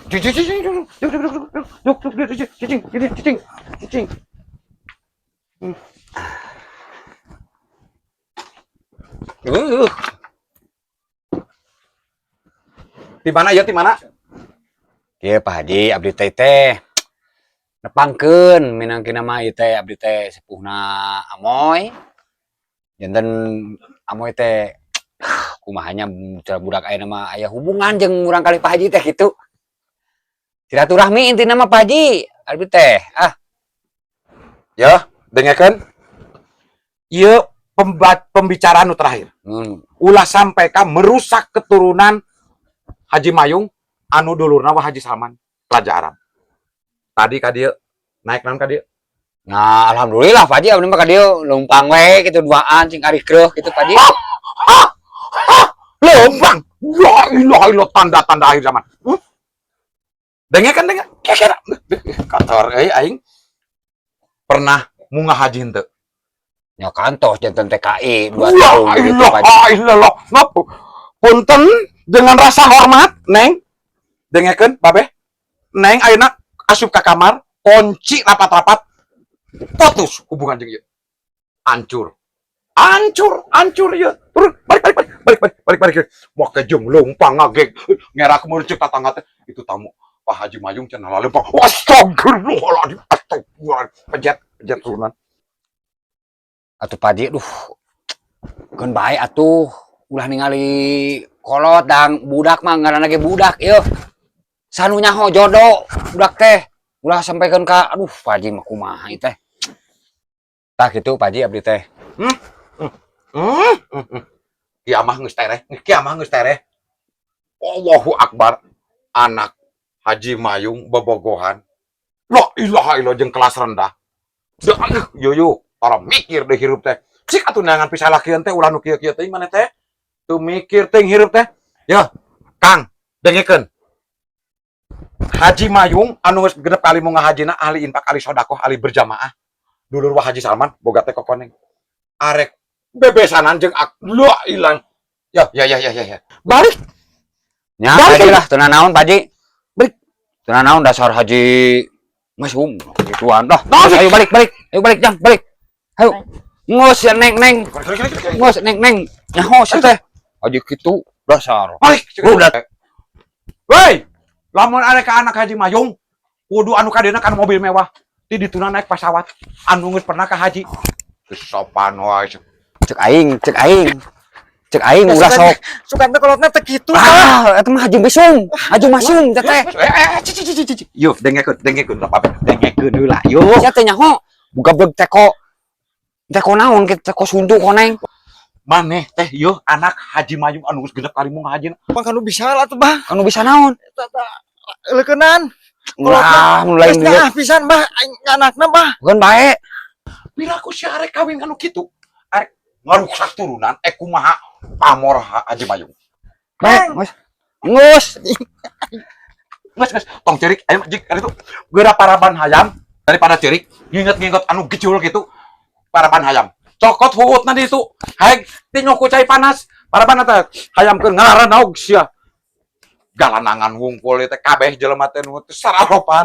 Di mana ya, di mana? Kieu Pak Haji, abdi teh nepangkeun minangkina mah ieu teh abdi teh sepuhna Amoy. Janten Amoy teh kumahanya budak ayeuna mah aya hubungan jeung urang kali Pak Haji teh kitu. Silaturahmi intina mah Pak Haji, abdi teh. Ya, dengarkan. Ieu pembicaraan nu terakhir. Ulah sampai ka merusak keturunan Haji Mayung anu dulurna wa Haji Salman Raja Arab. Tadi ka dieu naik naon ka dieu? Nah, alhamdulillah Pak Haji abdi mah ka dieu lumpang we kitu duaan cing ari kreuh kitu Pak Haji. Lumpang. La ilaha illallah tanda-tanda akhir zaman. Dengarkan dengar. Kator euy aing pernah munggah haji henteu. Nya kantos janten TKI 2 tahun gitu Pak Haji. Illallah. Ngapa? Punten dengan rasa hormat, Neng. Dengarkan, Babeh. Neng ayeuna asup ka kamar, kunci rapat-rapat, putus hubungan jeung ieu. Hancur ieu. Turun, balik. Moal ke jeung lumpang ngageg. Ngerak meureuk tatangga teh. Itu tamu Pak Haji Mayung cenah lempang. Astagfirullahaladzim. Astagfirullah. Pejet turunan. Atuh Pak Haji, keun bae atuh. Ulah ningali kolot dan budak mah ngaranna ge budak ieu. Sanu nyaho jodoh budak teh. Ulah sampaikeun ka Pak Haji mah kumaha ieu teh. Tah kitu Pak Haji abdi teh. Kiamah geus tereh. Allahu Akbar. Anak Haji Mayung bobogohan. La ilaha illallah jeung kelas rendah. Yo tara mikir deh hirup teh. Cik atuh neangan pisah lakian teh ulah nu kieu-kieu teh mana teh? Tuh mikir teh hirup teh. Ya, Kang, dengekeun. Haji Mayung anu geus genep kali munggah hajina ahli infak, ahli sedekah, ahli berjamaah. Dulur wa Haji Salman boga teh kokoneng. Arek bebesanan jeung la ilang. Ya. Balik. Nya Haji lah teu naon Pak Haji. Balik. Teu naon dasar Haji mesum gituan dah. Ayo balik. Ayo balik jang, balik. Ayo. Ngos ya neng. Ngos neng. Nyaho sia teh. Haji kitu dasar. Balik. Woi, lamun arek ka anak Haji Mayung kudu anu kadena kan mobil mewah. Di dituna naik pesawat. Anu geus pernah ka haji. Sopan wae. Cek aing ulah sok. Sukan teh kolotna teh kitu. Eta mah Haji Masung teh. Yo, dengekeun apa? Dengekeun heula yo. Sia teh nyaho? Buka beug teko naon ke teko sundu koneng. Maneh teh yo anak Haji Mayung anu geus genep kali munggah hajina. Bang kanu bisa lah tuh Bang. Anu bisa naon? Leukeunnan. Ulah lain dia. Pisan Bah anakna Bah. Bukan bae. Piraku si arek kawin anu kitu. Arek ngaruksak turunan kumaha pamor Haji Mayung. Ngus. Tong cerik aya jik ari tuh geura paraban hayam daripada cerik nginget anu gecul gitu. Paraban hayam. Cokot huutna di itu. Haeg tinyoku cai panas. Paraban teh hayamkeun ngaran naog sia. Galanangan wungkul teh kabeh jelema teh nu sararopan.